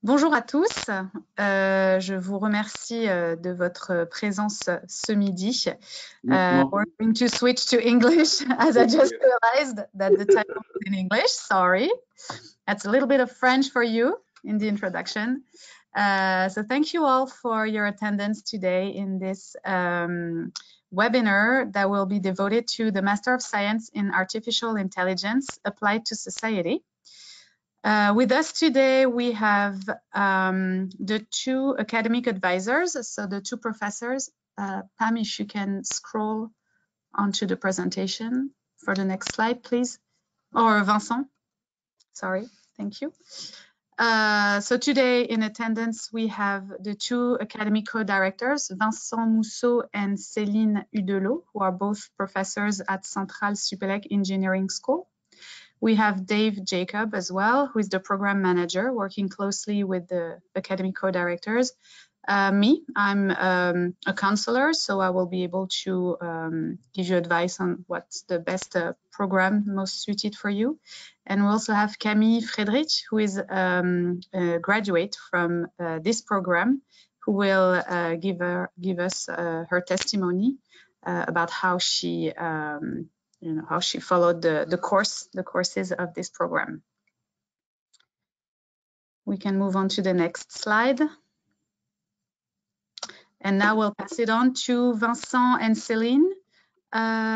Bonjour à tous, je vous remercie de votre présence ce midi. We're going to switch to English as I just realized that the title was in English, sorry. That's a little bit of French for you in the introduction. So thank you all for your attendance today in this webinar that will be devoted to the Master of Science in Artificial Intelligence Applied to Society. With us today, we have the two academic advisors, so the two professors. Pam, if you can scroll onto the presentation for the next slide, please. Or Vincent, sorry, thank you. So today in attendance, we have the two academic co-directors, Vincent Mousseau and Céline Hudelot, who are both professors at CentraleSupélec Engineering School. We have Dave Jacob as well, who is the program manager, working closely with the academic co-directors. Me, I'm a counselor, so I will be able to give you advice on what's the best program most suited for you. And we also have Camille Friedrich, who is a graduate from this program, who will give us her testimony about how she how she followed the courses of this program. We can move on to the next slide. And now we'll pass it on to Vincent and Céline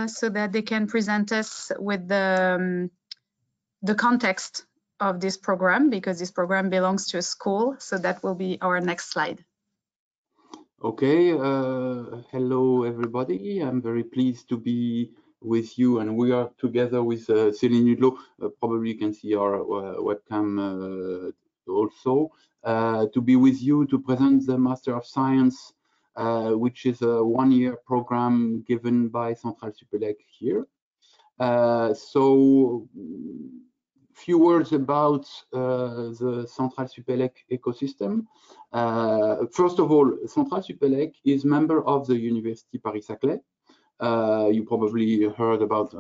so that they can present us with the context of this program, because this program belongs to a school. So that will be our next slide. Okay, hello everybody. I'm very pleased to be with you, and we are together with Céline Hudelot. Probably you can see our webcam also, to be with you to present the Master of Science, which is a one-year program given by CentraleSupélec here. So few words about the CentraleSupélec ecosystem. First of all, CentraleSupélec is member of the University Paris-Saclay. You probably heard about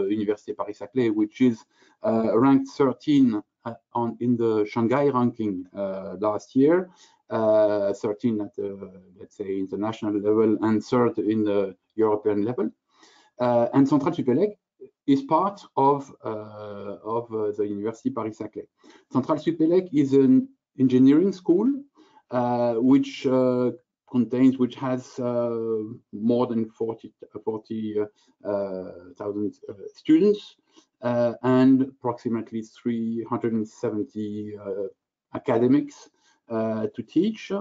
University Paris-Saclay, which is ranked 13 in the Shanghai ranking last year, 13 at the, let's say, international level, and 3rd in the European level. And CentraleSupélec is part of the University Paris-Saclay. CentraleSupélec is an engineering school which has more than 40,000 students and approximately 370 academics to teach.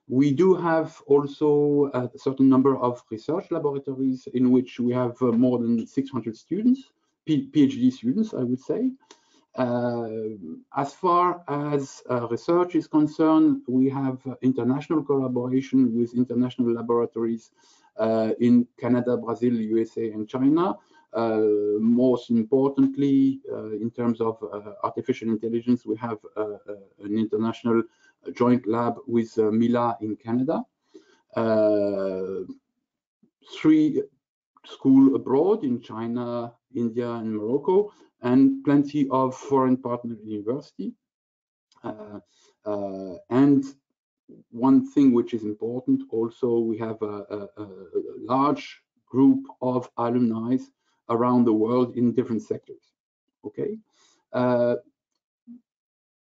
We do have also a certain number of research laboratories in which we have more than 600 students, PhD students, I would say. As far as research is concerned, we have international collaboration with international laboratories in Canada, Brazil, USA, and China. Most importantly, in terms of artificial intelligence, we have an international joint lab with Mila in Canada. 3 schools abroad in China, India, and Morocco, and plenty of foreign partner university. And one thing which is important also, we have a large group of alumni around the world in different sectors. Okay.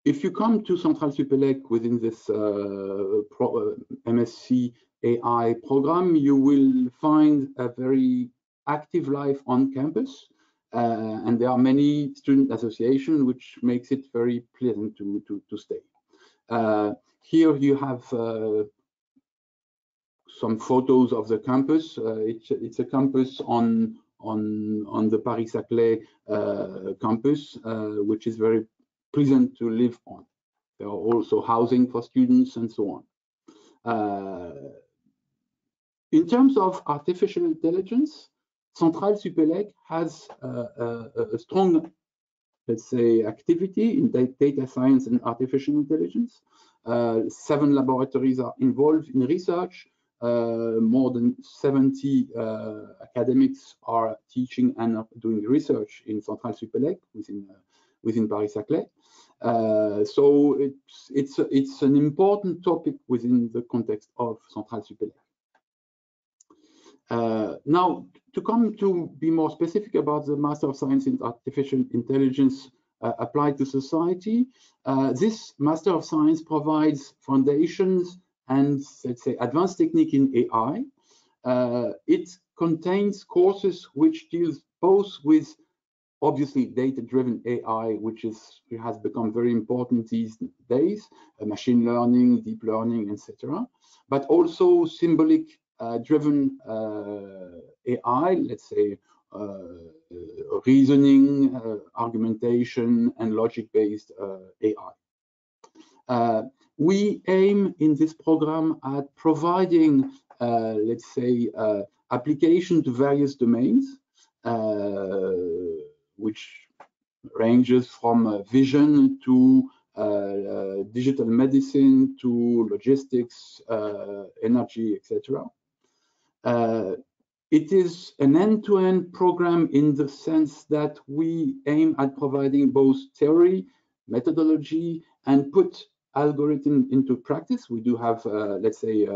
If you come to CentraleSupélec within this MSc AI program, you will find a very active life on campus. And there are many student associations, which makes it very pleasant to stay. Here you have some photos of the campus. It's a campus on the Paris-Saclay campus, which is very pleasant to live on. There are also housing for students and so on. In terms of artificial intelligence, CentraleSupélec has a strong, let's say, activity in data science and artificial intelligence. 7 laboratories are involved in research. More than 70 academics are teaching and doing research in CentraleSupélec within Paris-Saclay. So it's an important topic within the context of CentraleSupélec. Now, to come to be more specific about the Master of Science in Artificial Intelligence applied to society, this Master of Science provides foundations and, let's say, advanced technique in AI. It contains courses which deals both with, obviously, data-driven AI, which has become very important these days, machine learning, deep learning, etc., but also symbolic driven AI, let's say reasoning, argumentation, and logic-based AI. We aim in this program at providing, let's say, application to various domains, which ranges from vision to digital medicine to logistics, energy, etc. It is an end-to-end program in the sense that we aim at providing both theory, methodology, and put algorithm into practice. We do have, let's say,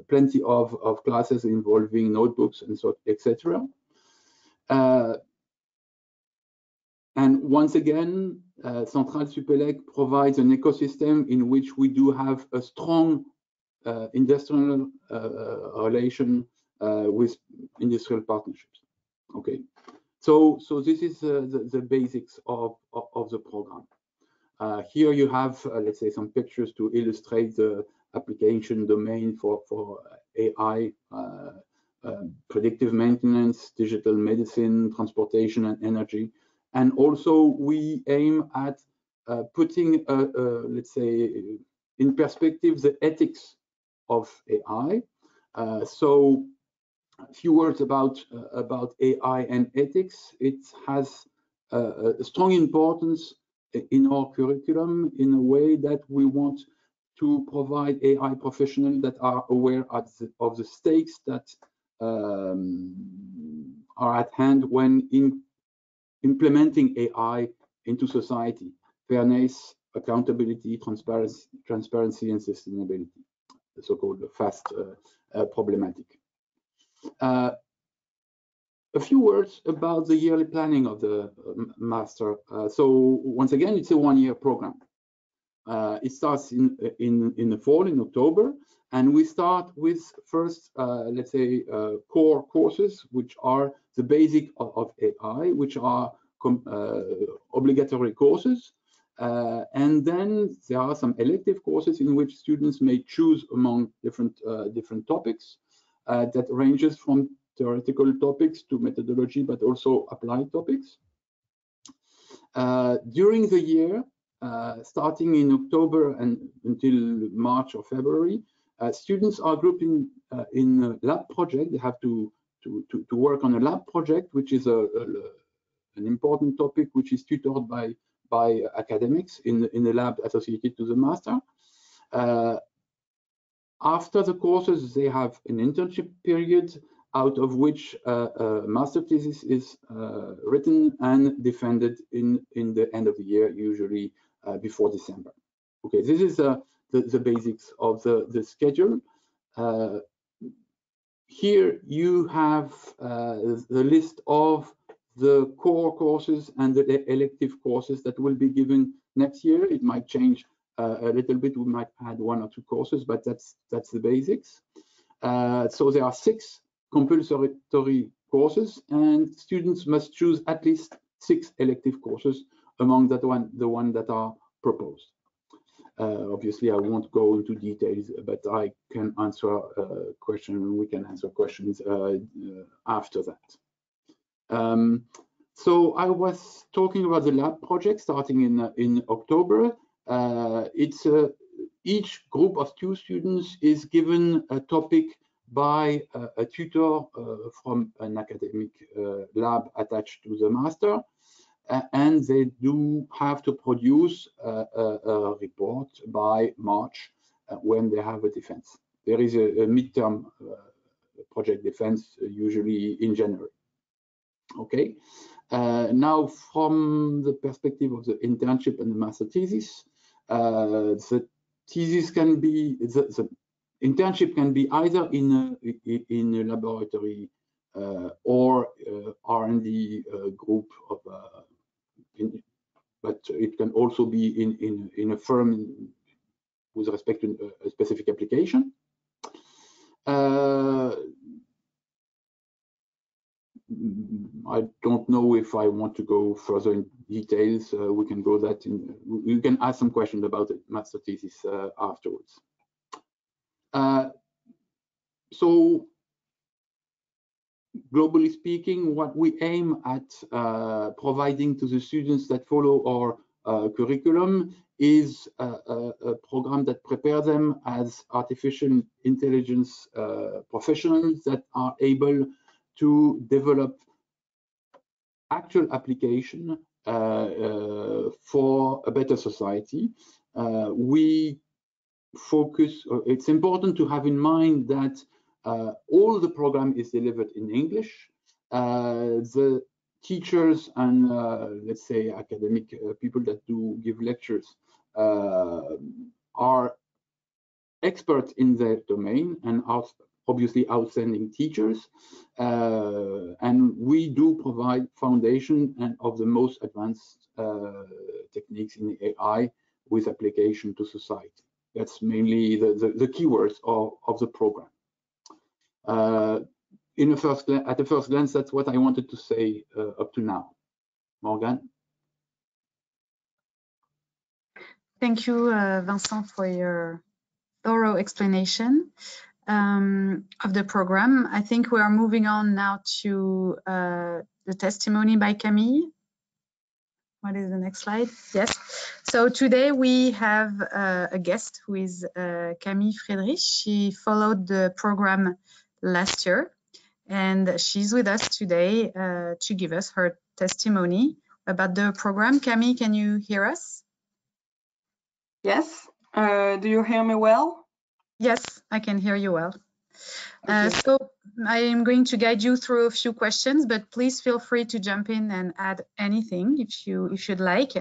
plenty of classes involving notebooks and so, etc. And once again, CentraleSupélec provides an ecosystem in which we do have a strong industrial relation with industrial partnerships. Okay, so this is the basics of the program. Here you have, let's say, some pictures to illustrate the application domain for AI, predictive maintenance, digital medicine, transportation, and energy. And also we aim at putting, let's say, in perspective the ethics of AI. So a few words about AI and ethics. It has a strong importance in our curriculum in a way that we want to provide AI professionals that are aware of the stakes that are at hand when implementing AI into society: fairness, accountability, transparency, and sustainability, the so-called FAST problematic. A few words about the yearly planning of the master. So once again, it's a one-year program. It starts in the fall, in October, and we start with first, let's say, core courses, which are the basic of AI, which are obligatory courses. And then there are some elective courses in which students may choose among different topics that ranges from theoretical topics to methodology, but also applied topics. During the year, starting in October and until March or February, students are grouped in a lab project. They have to work on a lab project, which is an important topic, which is tutored by academics in the lab associated to the master. After the courses, they have an internship period, out of which a master thesis is written and defended in the end of the year, usually before December. Okay, this is the basics of the schedule. Here you have the list of the core courses and the elective courses that will be given next year. It might change a little bit. We might add 1 or 2 courses, but that's the basics. So there are 6 compulsory courses, and students must choose at least 6 elective courses among the one that are proposed. Obviously, I won't go into details, but I can answer questions. We can answer questions after that. So I was talking about the lab project starting in October. It's each group of 2 students is given a topic by a tutor from an academic lab attached to the master, and they do have to produce a report by March when they have a defense. There is a midterm project defense usually in January. Okay, Now, from the perspective of the internship and the master thesis, the thesis can be, the internship can be either in a laboratory or R&D group of, but it can also be in a firm with respect to a specific application. I don't know if I want to go further in details. We can go that in. You can ask some questions about the master thesis afterwards. So, globally speaking, what we aim at providing to the students that follow our curriculum is a program that prepares them as artificial intelligence professionals that are able to develop actual application for a better society. We focus, it's important to have in mind that all the program is delivered in English. The teachers and let's say academic people that do give lectures are experts in their domain and are obviously outstanding teachers, and we do provide foundation and of the most advanced techniques in AI with application to society. That's mainly the keywords of the program. At the first glance, that's what I wanted to say up to now. Morgane? Thank you, Vincent, for your thorough explanation of the program. I think we are moving on now to the testimony by Camille. What is the next slide? Yes. So today we have a guest who is Camille Friedrich. She followed the program last year, and she's with us today to give us her testimony about the program. Camille, can you hear us? Yes. Do you hear me well? Yes, I can hear you well. Okay. So I am going to guide you through a few questions, but please feel free to jump in and add anything if you'd like.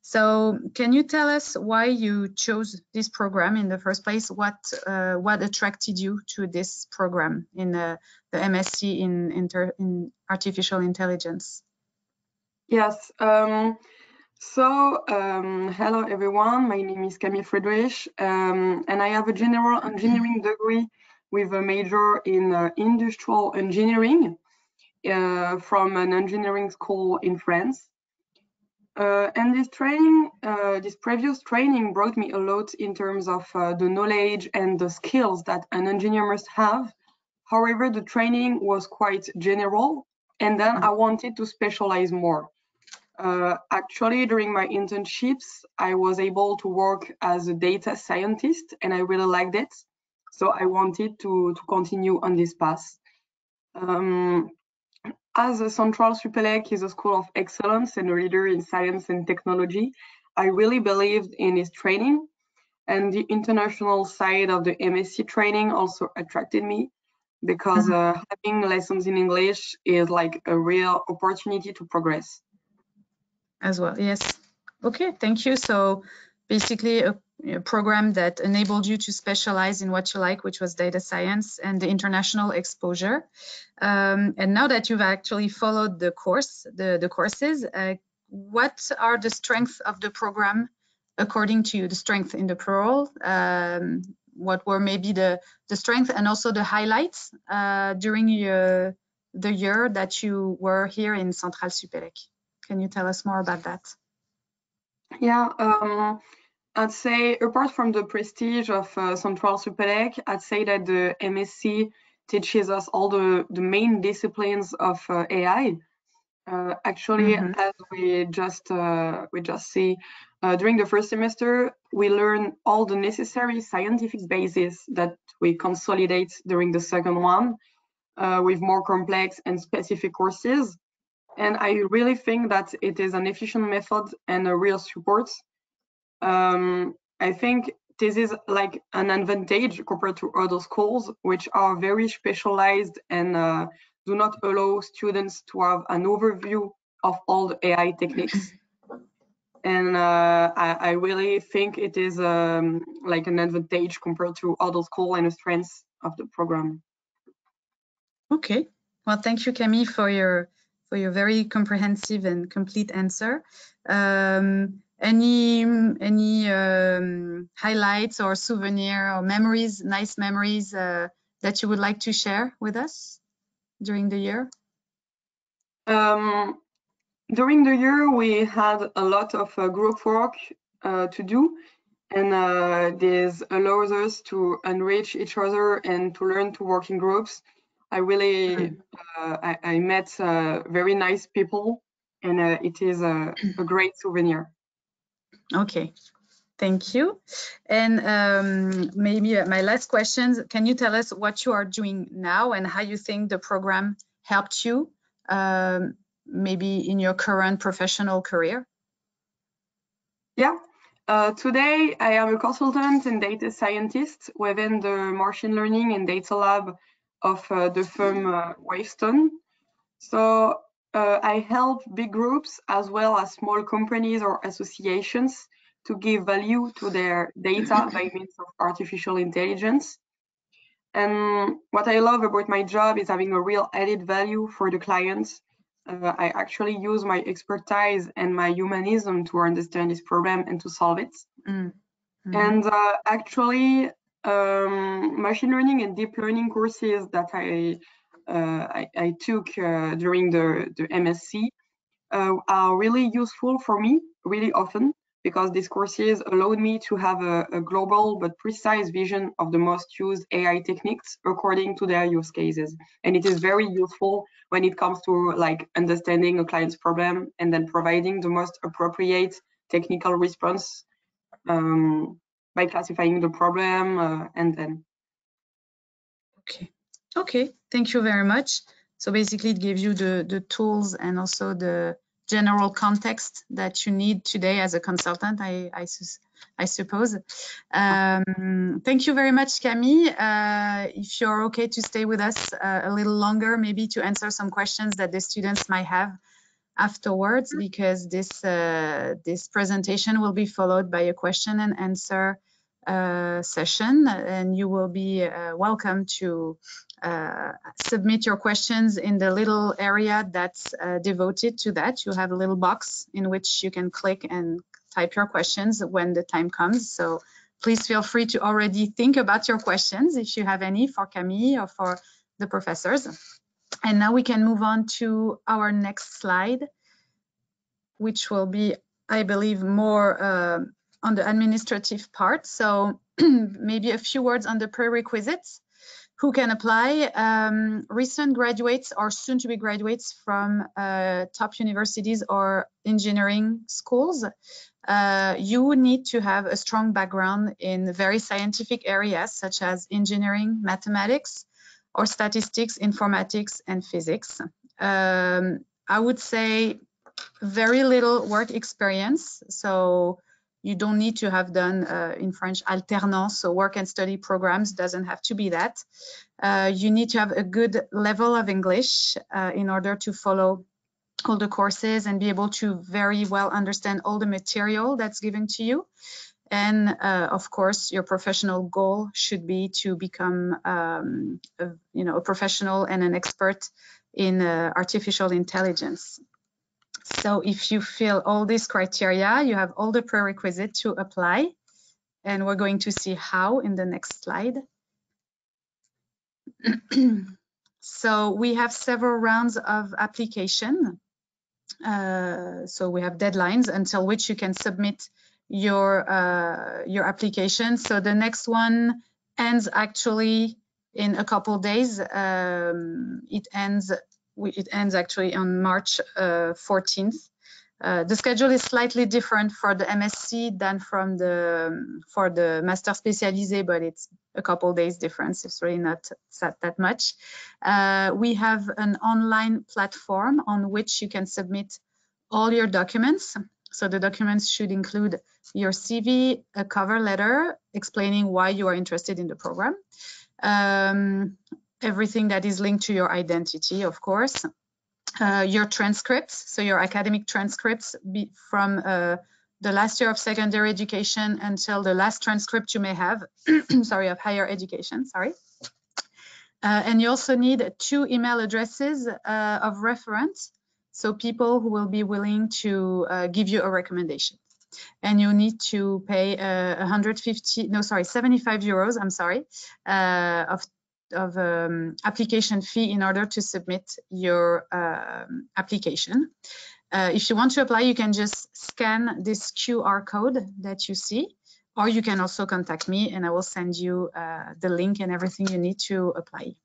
So can you tell us why you chose this program in the first place? What attracted you to this program in the MSc in artificial intelligence? Yes. Hello everyone. My name is Camille Friedrich, and I have a general engineering degree with a major in industrial engineering from an engineering school in France. And this previous training brought me a lot in terms of the knowledge and the skills that an engineer must have. However, the training was quite general, and then I wanted to specialize more. Actually, during my internships, I was able to work as a data scientist, and I really liked it. So I wanted to continue on this path. As a CentraleSupélec is a school of excellence and a leader in science and technology, I really believed in its training, and the international side of the MSc training also attracted me, because having lessons in English is like a real opportunity to progress. As well, yes. Okay, thank you. So basically a program that enabled you to specialize in what you like, which was data science and the international exposure. And now that you've actually followed the course, the courses, what are the strengths of the program according to you? The strength in the plural, what were maybe the strength and also the highlights during the year that you were here in CentraleSupélec? Can you tell us more about that? Yeah, I'd say apart from the prestige of CentraleSupélec, I'd say that the MSc teaches us all the main disciplines of AI. Actually, as we just see during the first semester, we learn all the necessary scientific bases that we consolidate during the second one with more complex and specific courses. And I really think that it is an efficient method and a real support. I think this is like an advantage compared to other schools, which are very specialized and do not allow students to have an overview of all the AI techniques. And I really think it is like an advantage compared to other schools and the strengths of the program. Okay, well, thank you, Camille, for your very comprehensive and complete answer. Any highlights or souvenir or memories, nice memories that you would like to share with us during the year? During the year, we had a lot of group work to do, and this allows us to enrich each other and to learn to work in groups. I really, I met very nice people, and it is a great souvenir. Okay, thank you. And maybe my last question, can you tell us what you are doing now and how you think the program helped you maybe in your current professional career? Yeah, today I am a consultant and data scientist within the machine learning and data lab of the firm Wavestone. So I help big groups as well as small companies or associations to give value to their data by means of artificial intelligence. And what I love about my job is having a real added value for the clients. I actually use my expertise and my humanism to understand this problem and to solve it. And actually, machine learning and deep learning courses that I took during the MSc are really useful for me really often, because these courses allowed me to have a global but precise vision of the most used AI techniques according to their use cases. And it is very useful when it comes to like understanding a client's problem and then providing the most appropriate technical response by classifying the problem and then. Okay, thank you very much. So basically it gives you the tools and also the general context that you need today as a consultant, I suppose. Thank you very much, Camille. If you're okay to stay with us a little longer, maybe to answer some questions that the students might have afterwards, because this presentation will be followed by a question and answer session, and you will be welcome to submit your questions in the little area that's devoted to that. You have a little box in which you can click and type your questions when the time comes. So please feel free to already think about your questions if you have any for Camille or for the professors. And now we can move on to our next slide, which will be, I believe, more on the administrative part. So maybe a few words on the prerequisites. Who can apply? Recent graduates or soon to be graduates from top universities or engineering schools. You need to have a strong background in very scientific areas such as engineering, mathematics, or statistics, informatics, and physics. I would say very little work experience. So you don't need to have done, in French, alternance, so work and study programs, doesn't have to be that. You need to have a good level of English in order to follow all the courses and be able to very well understand all the material that's given to you. And of course, your professional goal should be to become a professional and an expert in artificial intelligence. So if you fill all these criteria, you have all the prerequisites to apply. And we're going to see how in the next slide. So we have several rounds of application. So we have deadlines until which you can submit your application. So the next one ends actually in a couple days. It ends actually on March 14th. The schedule is slightly different for the MSc than for the Master Spécialisé, but it's a couple days difference. It's really not that much. We have an online platform on which you can submit all your documents. So the documents should include your CV, a cover letter explaining why you are interested in the program, everything that is linked to your identity, of course. your transcripts, so your academic transcripts from the last year of secondary education until the last transcript you may have, sorry, of higher education, sorry. And you also need 2 email addresses of reference, so people who will be willing to give you a recommendation. And you need to pay 75 euros, I'm sorry, of application fee in order to submit your application. If you want to apply, you can just scan this QR code that you see, or you can also contact me and I will send you the link and everything you need to apply.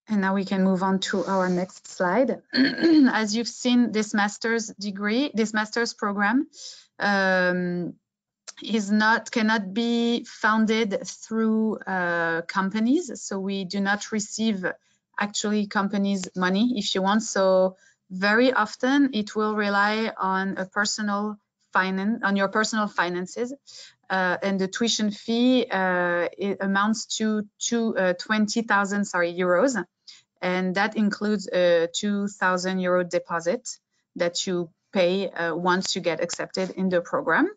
And now we can move on to our next slide. As you've seen, this master's degree, this master's program cannot be funded through companies. So we do not receive actually companies' money if you want. So very often it will rely on a personal finance, on your personal finances. And the tuition fee it amounts to 20,000 euros. And that includes a 2,000 euro deposit that you pay once you get accepted in the program.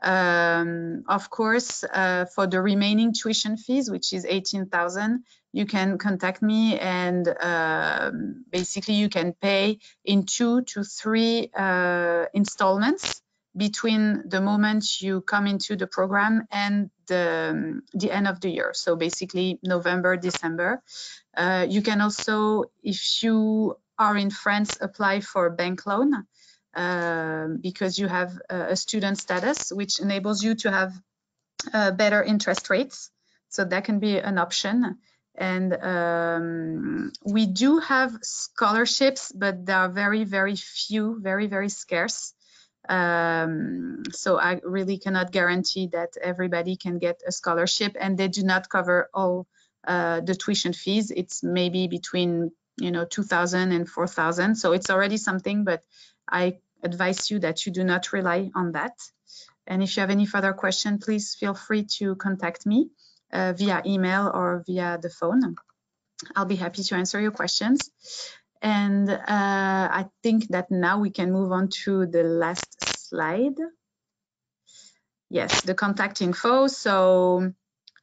Of course, for the remaining tuition fees, which is 18,000, you can contact me and basically you can pay in 2 to 3 installments between the moment you come into the program and the end of the year. So basically November, December. You can also, if you are in France, apply for a bank loan because you have a student status, which enables you to have better interest rates. So that can be an option. And we do have scholarships, but they are very, very few, very, very scarce. So I really cannot guarantee that everybody can get a scholarship, and they do not cover all the tuition fees. It's maybe between 2,000 and 4,000. So it's already something, but I advise you that you do not rely on that. And if you have any further question, please feel free to contact me via email or via the phone. I'll be happy to answer your questions. And I think that now we can move on to the last slide. Yes, the contact info. So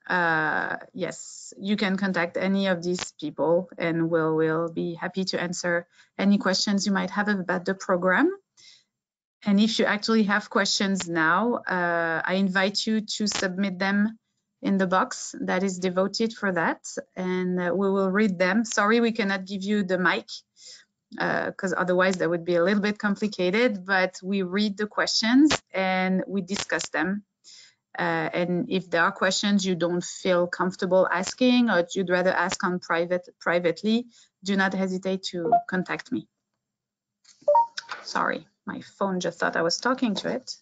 yes, you can contact any of these people and we'll be happy to answer any questions you might have about the program. And if you actually have questions now, I invite you to submit them in the box that is devoted for that, and we will read them. Sorry, we cannot give you the mic because otherwise that would be a little bit complicated, but we read the questions and we discuss them. And if there are questions you don't feel comfortable asking or you'd rather ask on privately, do not hesitate to contact me. Sorry, my phone just thought I was talking to it.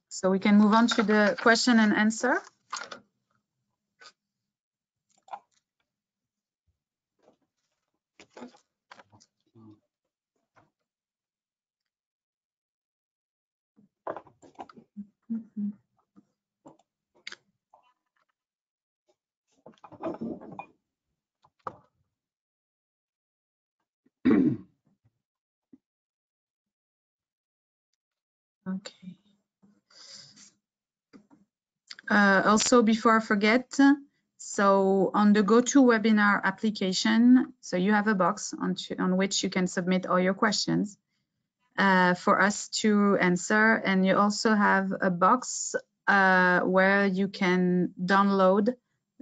So we can move on to the question and answer. Okay. Also, before I forget, so on the GoToWebinar application, so you have a box on which you can submit all your questions for us to answer. And you also have a box where you can download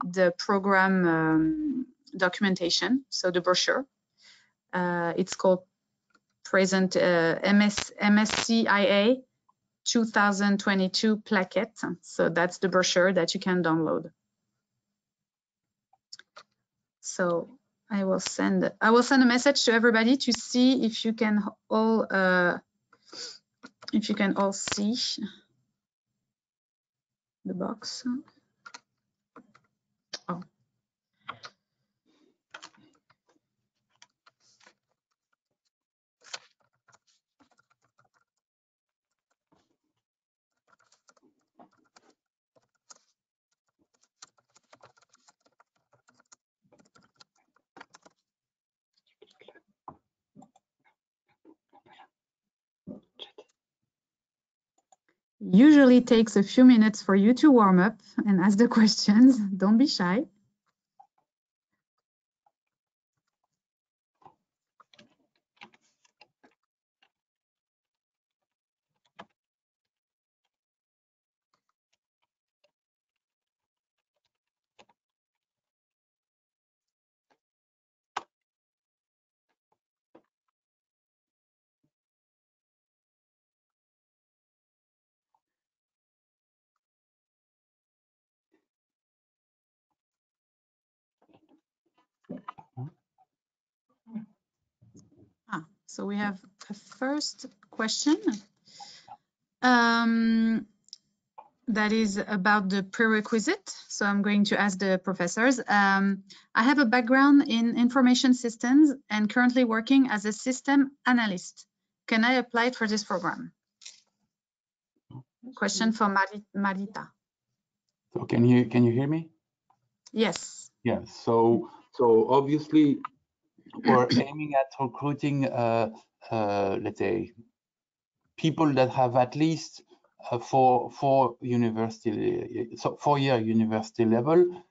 the program documentation, so the brochure. It's called Present MSCIA 2022 plaquette. So that's the brochure that you can download. So I will send a message to everybody to see if you can all see the box. Oh. Usually takes a few minutes for you to warm up and ask the questions. Don't be shy. So we have a first question that is about the prerequisite. So I'm going to ask the professors. I have a background in information systems and currently working as a system analyst. Can I apply for this program? Question for Marita. So can you hear me? Yes. Yes. So obviously we're aiming at recruiting let's say people that have at least four-year university level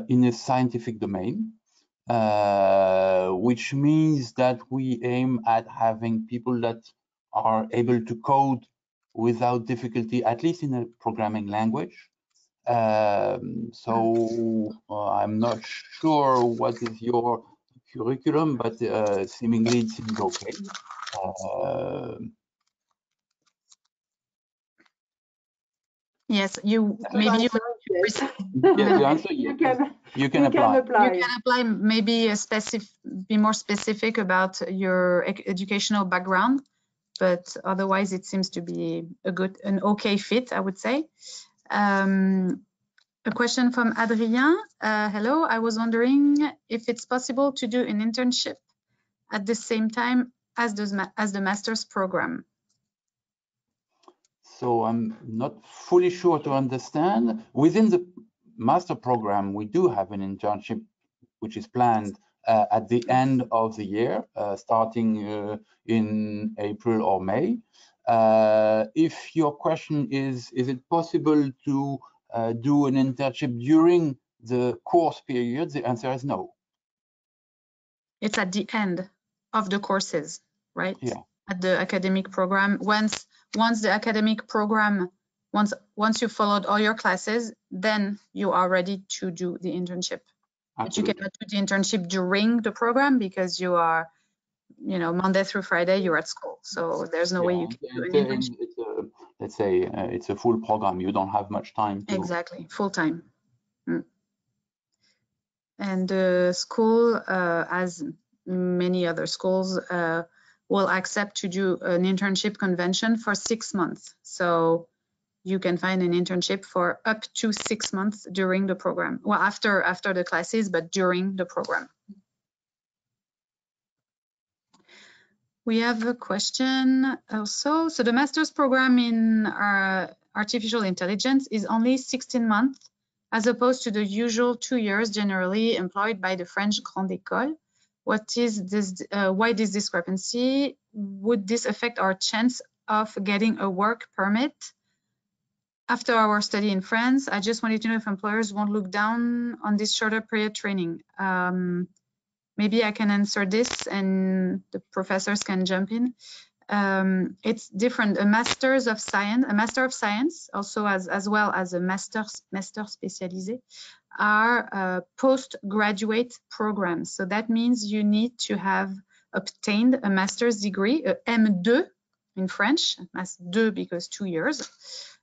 in a scientific domain, which means that we aim at having people that are able to code without difficulty, at least in a programming language. I'm not sure what is your curriculum, but seemingly it seems okay. Yes, you maybe you can apply. You can apply, maybe be more specific about your educational background, but otherwise it seems to be an okay fit, I would say. A question from Adrien. Hello, I was wondering if it's possible to do an internship at the same time as the master's program. So I'm not fully sure to understand. Within the master program, we do have an internship which is planned at the end of the year, starting in April or May. If your question is it possible to do an internship during the course period, the answer is no. It's at the end of the courses, right? Yeah. At the academic program. Once the academic program, once you followed all your classes, then you are ready to do the internship. Absolutely. But you cannot do the internship during the program because you are, Monday through Friday you're at school. So there's no way you can do an internship. Let's say it's a full program. You don't have much time to... Exactly, full time. And the school, as many other schools, will accept to do an internship convention for 6 months. So you can find an internship for up to 6 months during the program. Well, after the classes, but during the program. We have a question also. So the master's program in artificial intelligence is only 16 months, as opposed to the usual 2 years generally employed by the French Grande École. What is this? Why this discrepancy? Would this affect our chance of getting a work permit after our study in France? I just wanted to know if employers won't look down on this shorter period training. Maybe I can answer this and the professors can jump in. It's different. A master of science, also as well as a master spécialisé, are postgraduate programs. So that means you need to have obtained a master's degree, a M2 in French, that's 2 because 2 years,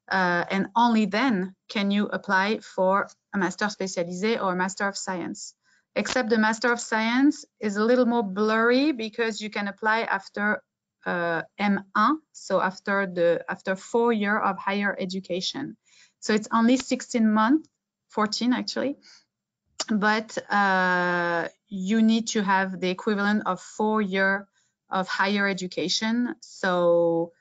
and only then can you apply for a master spécialisé or a master of science. Except the master of science is a little more blurry because you can apply after M1, so after 4 years of higher education. So it's only 16 months, 14 actually, but you need to have the equivalent of 4 years of higher education. So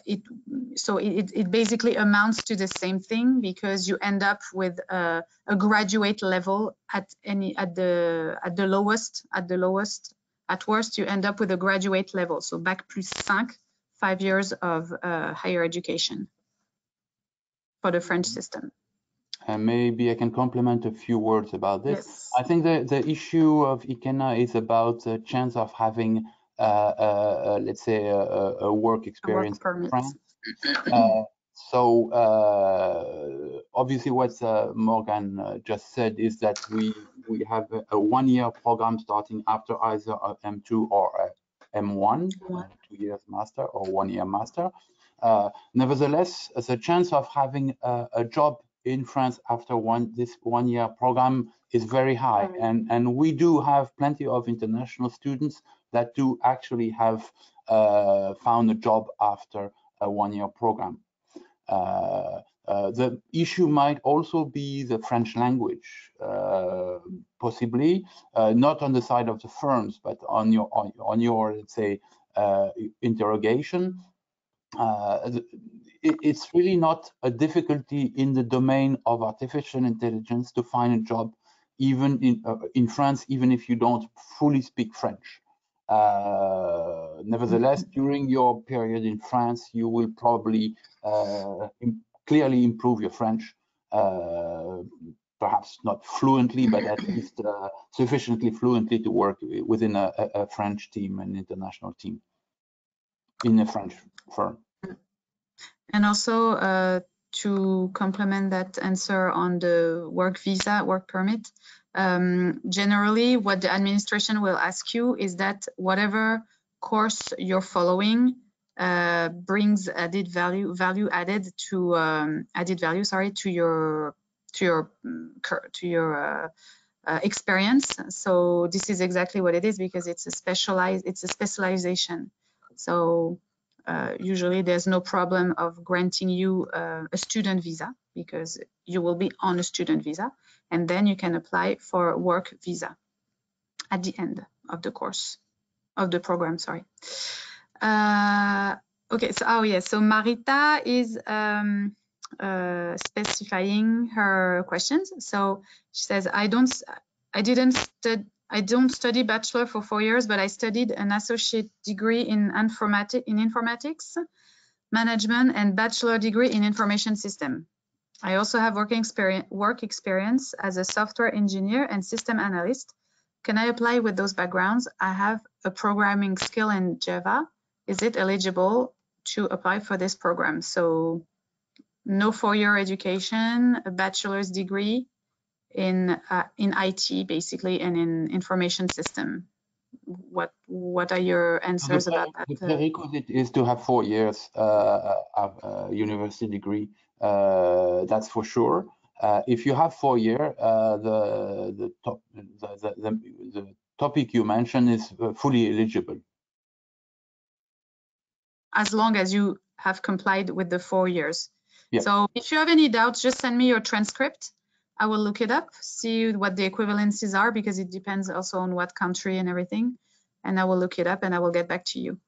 it basically amounts to the same thing because you end up with a graduate level at the lowest. At worst, you end up with a graduate level. So bac plus 5 years of higher education. for the French system. And maybe I can complement a few words about this. Yes. I think the issue of IKENA is about the chance of having, let's say, a work experience in France. Obviously, what Morgan just said is that we have a one-year program starting after either a M2 or a M1, 2 years master or 1 year master. Nevertheless, the chance of having a job in France after this 1 year program is very high, and we do have plenty of international students that do actually have found a job after a 1 year program. The issue might also be the French language, possibly not on the side of the firms, but on your let's say interrogation. It's really not a difficulty in the domain of artificial intelligence to find a job, even in France, even if you don't fully speak French. Nevertheless, during your period in France, you will probably clearly improve your French, perhaps not fluently, but at least sufficiently fluently to work within a French team, an international team, in a French firm. And also to complement that answer on the work visa, work permit, generally what the administration will ask you is that whatever course you're following brings added value to your experience. So this is exactly what it is, because it's a specialization. So usually there's no problem of granting you a student visa, because you will be on a student visa, and then you can apply for work visa at the end of the course, of the program, sorry. Okay, so so Marita is specifying her questions. So she says, I don't study bachelor for 4 years, but I studied an associate degree in informatics management and bachelor degree in information system. I also have work experience as a software engineer and system analyst. Can I apply with those backgrounds? I have a programming skill in Java. Is it eligible to apply for this program? So no 4-year education, a bachelor's degree in IT basically, and in information system. What are your answers about that? The prerequisite is to have 4 years of a university degree. That's for sure. If you have 4 years, the topic you mentioned is fully eligible. As long as you have complied with the 4 years. Yeah. So if you have any doubts, just send me your transcript. I will look it up, see what the equivalencies are, because it depends also on what country and everything. And I will look it up and I will get back to you.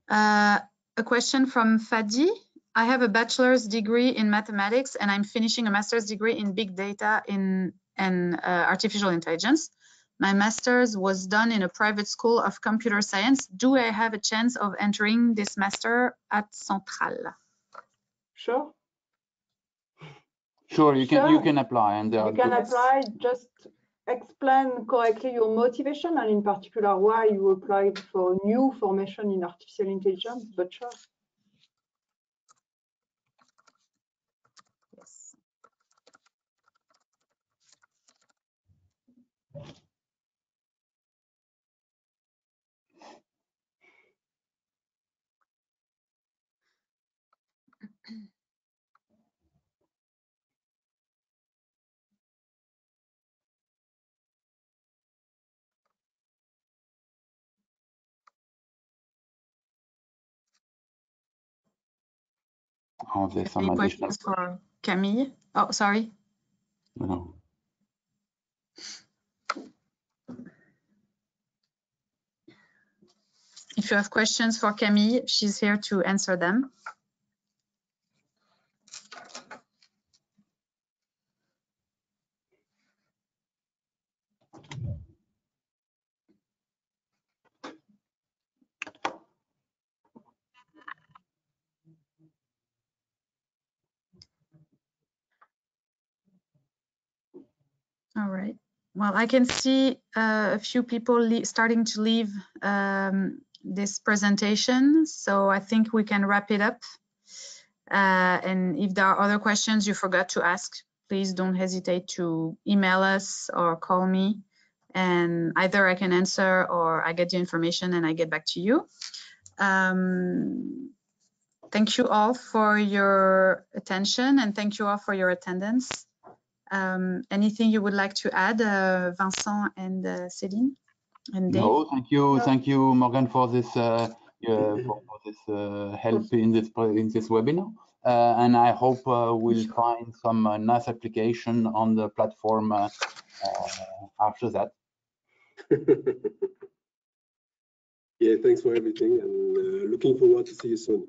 A question from Fadi. I have a bachelor's degree in mathematics and I'm finishing a master's degree in big data and artificial intelligence. My master's was done in a private school of computer science. Do I have a chance of entering this master at Centrale? Sure. Sure, you can apply, and you can apply. Just explain correctly your motivation, and in particular why you applied for new formation in artificial intelligence, but sure. Yes. Oh, there's some Any additional questions for Camille? Oh, sorry. No. If you have questions for Camille, she's here to answer them. All right. Well, I can see a few people starting to leave this presentation, so I think we can wrap it up. And if there are other questions you forgot to ask, please don't hesitate to email us or call me, and either I can answer or I get the information and I get back to you. Thank you all for your attention, and thank you all for your attendance. Anything you would like to add, Vincent and Céline and Dave? No, thank you, Morgan, for this help in this webinar. And I hope we'll find some nice application on the platform after that. Yeah, thanks for everything, and looking forward to see you soon.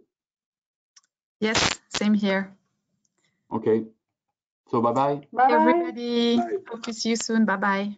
Yes, same here. Okay. So bye-bye. Bye-bye. Everybody, Bye. hope to see you soon. Bye-bye.